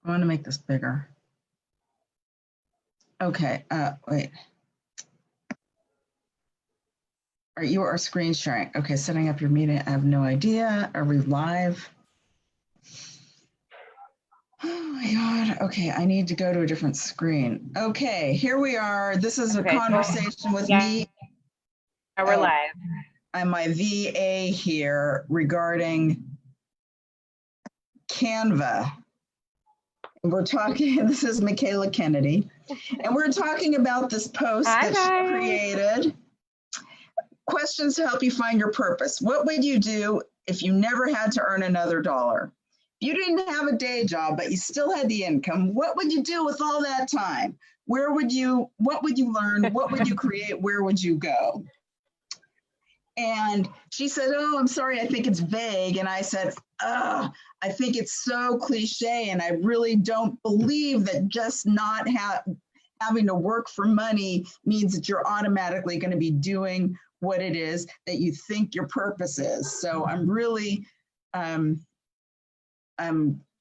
I want to make this bigger. Okay, wait. You are screen sharing. Okay, setting up your meeting. I have no idea. Are we live? Oh my God. Okay, I need to go to a different screen. Okay, here we are. This is a conversation with me. Yeah, we're live. I'm my VA here regarding Canva. We're talking, this is Michaela Kennedy, and we're talking about this post that she created. Questions to help you find your purpose. What would you do if you never had to earn another dollar? You didn't have a day job, but you still had the income. What would you do with all that time? What would you learn? What would you create? Where would you go? And she said, oh, I'm sorry, I think it's vague. And I said, I think it's so cliche. And I really don't believe that just not having to work for money means that you're automatically going to be doing what it is that you think your purpose is. So I'm really, I'm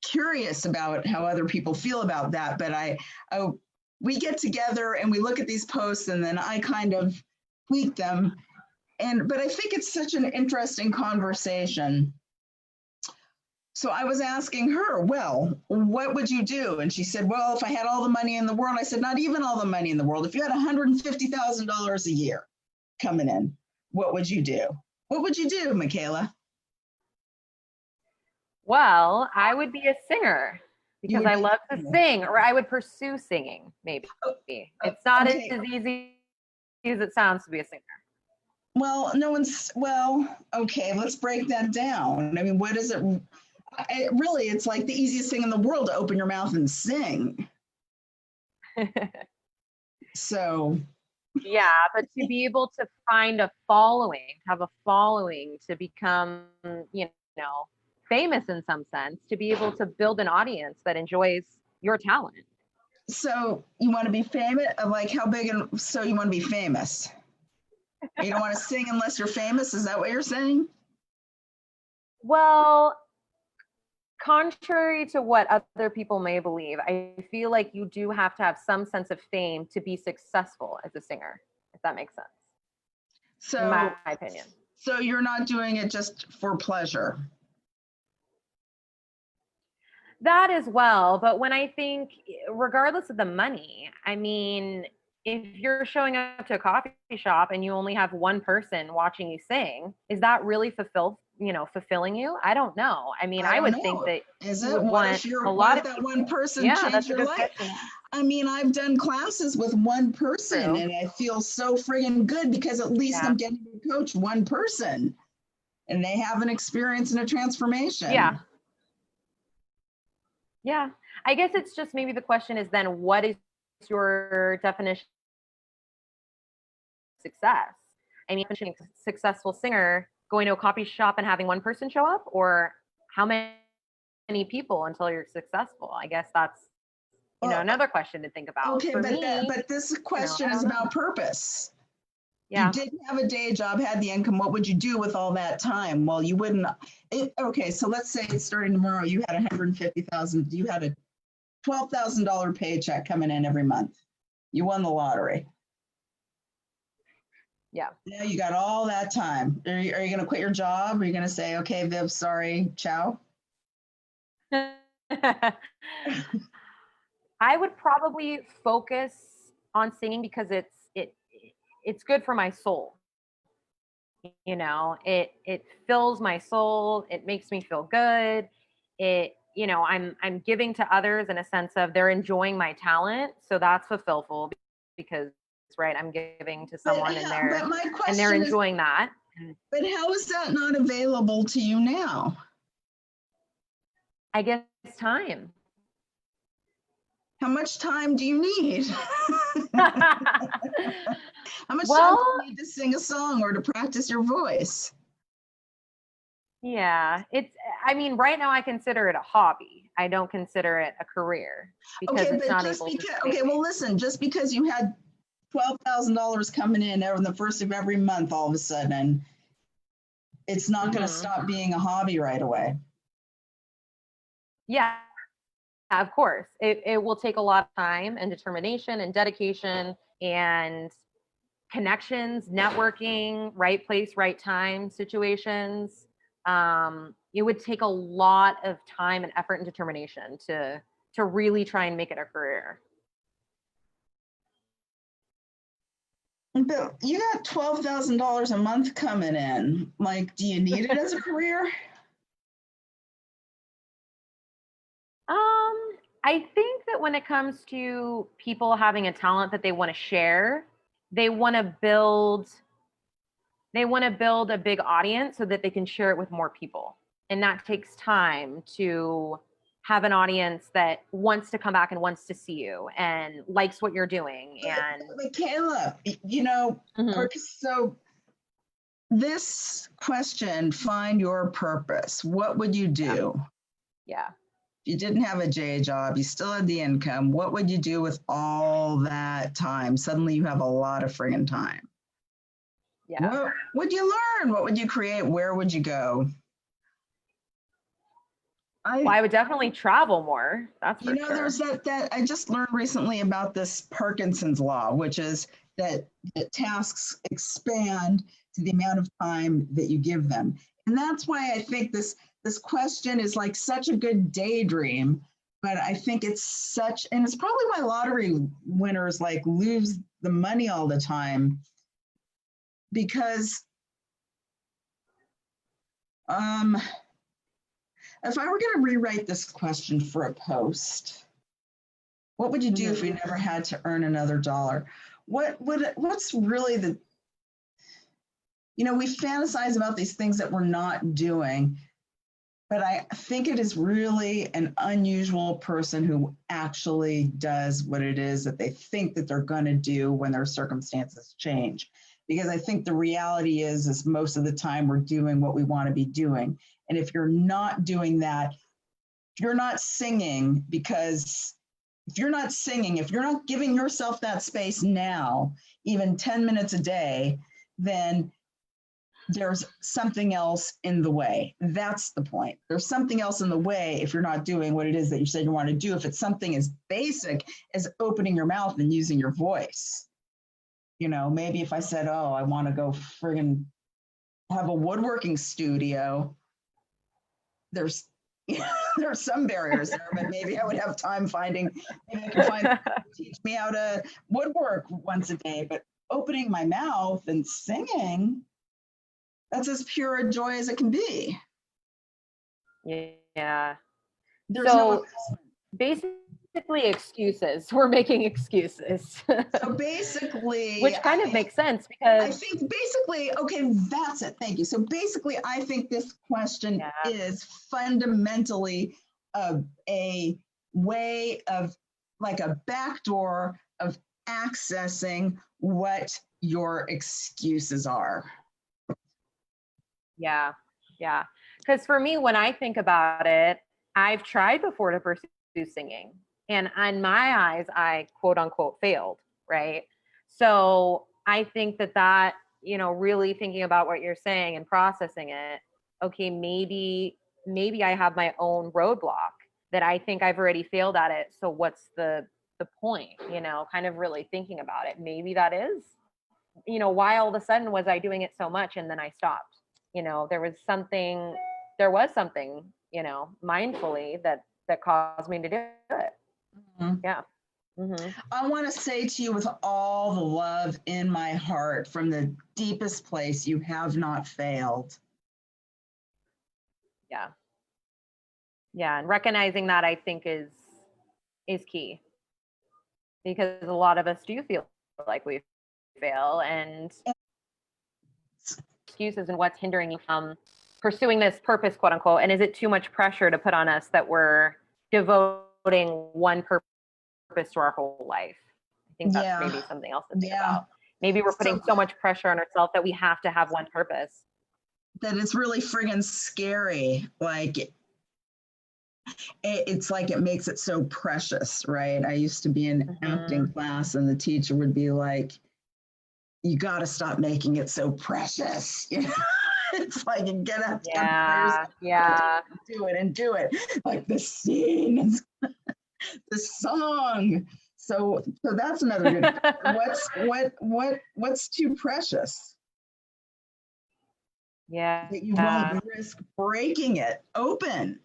curious about how other people feel about that. But we get together and we look at these posts and then I kind of tweak them. But I think it's such an interesting conversation. So I was asking her, well, what would you do? And she said, well, if I had all the money in the world. I said, not even all the money in the world. If you had $150,000 a year coming in, what would you do? What would you do, Michaela? Well, I would be a singer because I love to sing, or I would pursue singing, maybe. It's not as easy as it sounds to be a singer. Well, okay, let's break that down. I mean, what is it? Really, it's like the easiest thing in the world to open your mouth and sing. So. Yeah, but to be able to find a following, have a following, to become, famous in some sense, to be able to build an audience that enjoys your talent. So you want to be famous? Like how big? So you want to be famous? You don't want to sing unless you're famous? Is that what you're saying? Well, contrary to what other people may believe, I feel like you do have to have some sense of fame to be successful as a singer, if that makes sense. So, in my opinion. So you're not doing it just for pleasure? That as well, but when I think, regardless of the money, I mean, if you're showing up to a coffee shop and you only have one person watching you sing, is that really fulfilling you? I don't know. I mean, I would think that is it want a lot of that one person change your life. I mean, I've done classes with one person and I feel so friggin' good because at least I'm getting to coach one person and they have an experience and a transformation. Yeah. Yeah. I guess it's just maybe the question is then what is your definition of success? I mean, a successful singer going to a coffee shop and having one person show up, or how many people until you're successful? I guess that's another question to think about. Okay, but this question is about purpose. Yeah. You didn't have a day job, had the income. What would you do with all that time? Well, you wouldn't. Okay, so let's say starting tomorrow, you had $150,000. You had a $12,000 paycheck coming in every month. You won the lottery. Yeah. Now you got all that time. Are you going to quit your job? Are you going to say, okay, Viv, sorry, ciao? I would probably focus on singing because it's good for my soul. It fills my soul. It makes me feel good. I'm giving to others in a sense of they're enjoying my talent. So that's fulfillful because I'm giving to someone and they're enjoying that. But how is that not available to you now? I guess time. How much time do you need? How much time do you need to sing a song or to practice your voice? Yeah, right now I consider it a hobby. I don't consider it a career because it's not able to. Okay, well, listen, just because you had $12,000 coming in on the first of every month, all of a sudden, it's not going to stop being a hobby right away. Yeah, of course. It will take a lot of time and determination and dedication and connections, networking, right place, right time situations. It would take a lot of time and effort and determination to really try and make it a career. But you got $12,000 a month coming in. Like, do you need it as a career? I think that when it comes to people having a talent that they want to share, they want to build a big audience so that they can share it with more people. And that takes time to have an audience that wants to come back and wants to see you and likes what you're doing. And Michaela, you know, so this question, find your purpose. What would you do? Yeah. If you didn't have a day job, you still had the income, what would you do with all that time? Suddenly you have a lot of friggin' time. Yeah. What would you learn? What would you create? Where would you go? I would definitely travel more. That's for sure. There's that I just learned recently about this Parkinson's law, which is that tasks expand to the amount of time that you give them. And that's why I think this question is like such a good daydream, but I think it's such, and it's probably why lottery winners like lose the money all the time, because if I were going to rewrite this question for a post, what would you do if you never had to earn another dollar? What's really the, we fantasize about these things that we're not doing, but I think it is really an unusual person who actually does what it is that they think that they're going to do when their circumstances change. Because I think the reality is most of the time we're doing what we want to be doing. And if you're not doing that, if you're not singing, if you're not giving yourself that space now, even 10 minutes a day, then there's something else in the way. That's the point. There's something else in the way if you're not doing what it is that you said you want to do. If it's something as basic as opening your mouth and using your voice. Maybe if I said, oh, I want to go friggin' have a woodworking studio, there's some barriers there, but maybe I would have time maybe I could find someone to teach me how to woodwork once a day. But opening my mouth and singing, that's as pure a joy as it can be. Yeah. There's no basically excuses. We're making excuses. So basically, which kind of makes sense because I think basically, okay, that's it. Thank you. So basically, I think this question is fundamentally a way of like a backdoor of accessing what your excuses are. Yeah. Because for me, when I think about it, I've tried before to pursue singing. And in my eyes, I quote unquote failed, right? So I think that, really thinking about what you're saying and processing it, okay, maybe I have my own roadblock that I think I've already failed at it. So what's the point, kind of really thinking about it. Maybe that is, why all of a sudden was I doing it so much and then I stopped? There was something, mindfully that caused me to do it. Mm-hmm. Yeah. Mm-hmm. I want to say to you with all the love in my heart from the deepest place, you have not failed. Yeah. Yeah. And recognizing that I think is key, because a lot of us do feel like we fail, and excuses and what's hindering you from pursuing this purpose, quote unquote. And is it too much pressure to put on us that we're devoting one purpose to our whole life? I think that's maybe something else to think about. Maybe we're putting so much pressure on ourselves that we have to have one purpose. That it's really friggin' scary. Like, it's like it makes it so precious, right? I used to be in acting class and the teacher would be like, you got to stop making it so precious. It's like, you get up, do it. Like the scene is The song. So that's another good. What's too precious? Yeah. That you won't risk breaking it open.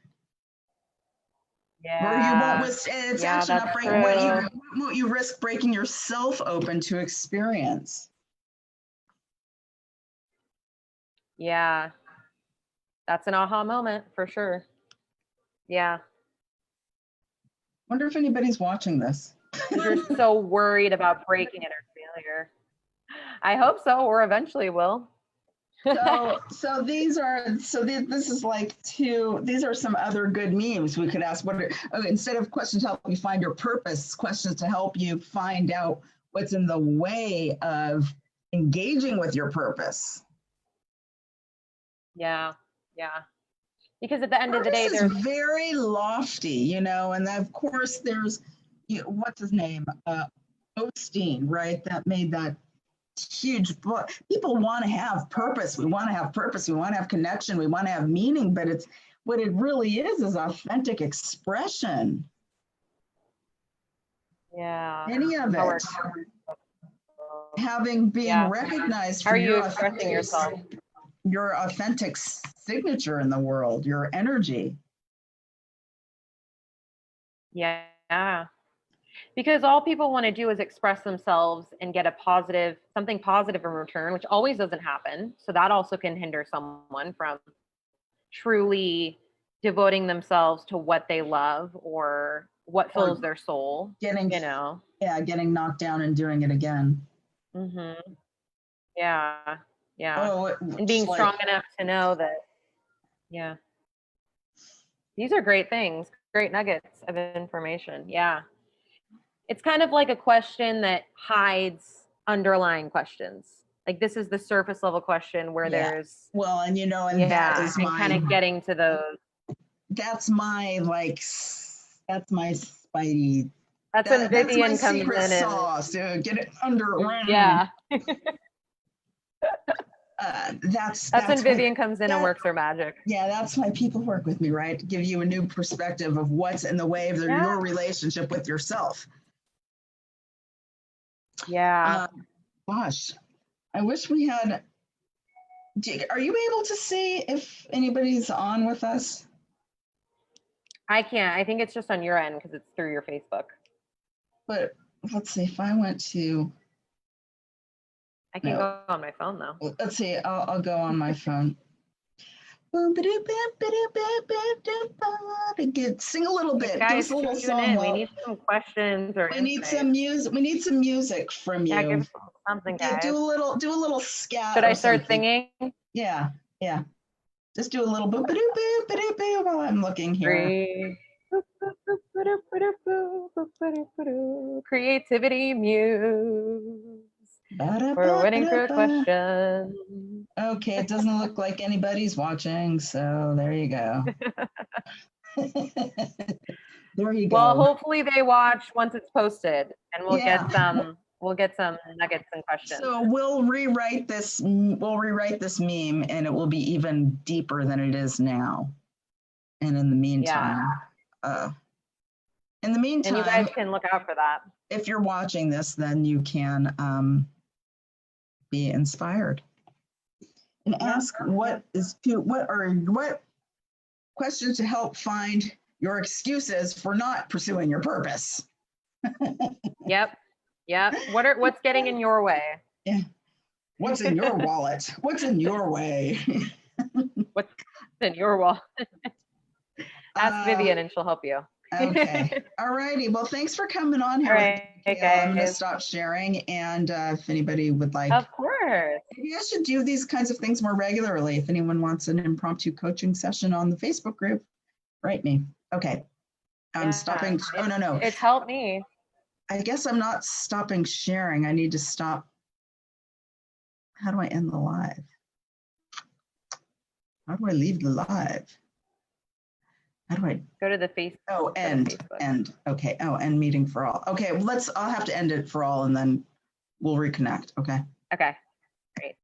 Yeah. Where you won't risk, it's actually not breaking, what won't you risk breaking yourself open to experience? Yeah. That's an aha moment for sure. Yeah. Wonder if anybody's watching this. You're so worried about breaking it or failure. I hope so, or eventually will. So these are, this is like these are some other good memes we could ask. Instead of questions to help you find your purpose, questions to help you find out what's in the way of engaging with your purpose. Yeah. Because at the end of the day, there's very lofty, and of course there's, what's his name? Osteen, right? That made that huge book. People want to have purpose. We want to have purpose. We want to have connection. We want to have meaning, but what it really is authentic expression. Yeah. Any of it. Being recognized for your expressing yourself? Your authentic signature in the world, your energy. Yeah. Because all people want to do is express themselves and get something positive in return, which always doesn't happen. So that also can hinder someone from truly devoting themselves to what they love or what fills their soul. Getting knocked down and doing it again. Mm-hmm. Yeah. And being strong enough to know that, these are great things, great nuggets of information. Yeah. It's kind of like a question that hides underlying questions. Like this is the surface level question where there's that is and kind of getting to those. That's my spidey. That's when Vivian comes in sauce, get it under. Yeah. That's when Vivian comes in and works her magic. Yeah, that's why people work with me, right? To give you a new perspective of what's in the way of your relationship with yourself. Yeah. Gosh, I wish we had. Are you able to see if anybody's on with us? I can't. I think it's just on your end because it's through your Facebook. But let's see if I went to. I can go on my phone though. Let's see. I'll go on my phone. Sing a little bit. Guys, give us a little song. We need some questions or we need some music. We need some music from you. Yeah, give us something, guys. Do a little scat. Should I start singing? Yeah. Just do a little boop boop boop boop while I'm looking here. Creativity muse. We're waiting for a question. Okay, it doesn't look like anybody's watching, so there you go. There you go. Well, hopefully they watch once it's posted, and we'll get some nuggets and questions. So we'll rewrite this meme, and it will be even deeper than it is now. And in the meantime, and you guys can look out for that. If you're watching this, then you can be inspired and ask what questions to help find your excuses for not pursuing your purpose. Yep. What's getting in your way? Yeah. What's in your wallet? What's in your way? What's in your wallet? Ask Vivian and she'll help you. Okay. All righty. Well, thanks for coming on here. All right. I'm going to stop sharing. And if anybody would like. Of course. Maybe I should do these kinds of things more regularly. If anyone wants an impromptu coaching session on the Facebook group, write me. Okay. I'm stopping. No. It's helped me. I guess I'm not stopping sharing. I need to stop. How do I end the live? How do I leave the live? How do I go to the Facebook? Oh, end. Okay. Oh, end meeting for all. Okay. I'll have to end it for all and then we'll reconnect. Okay. Okay. Great.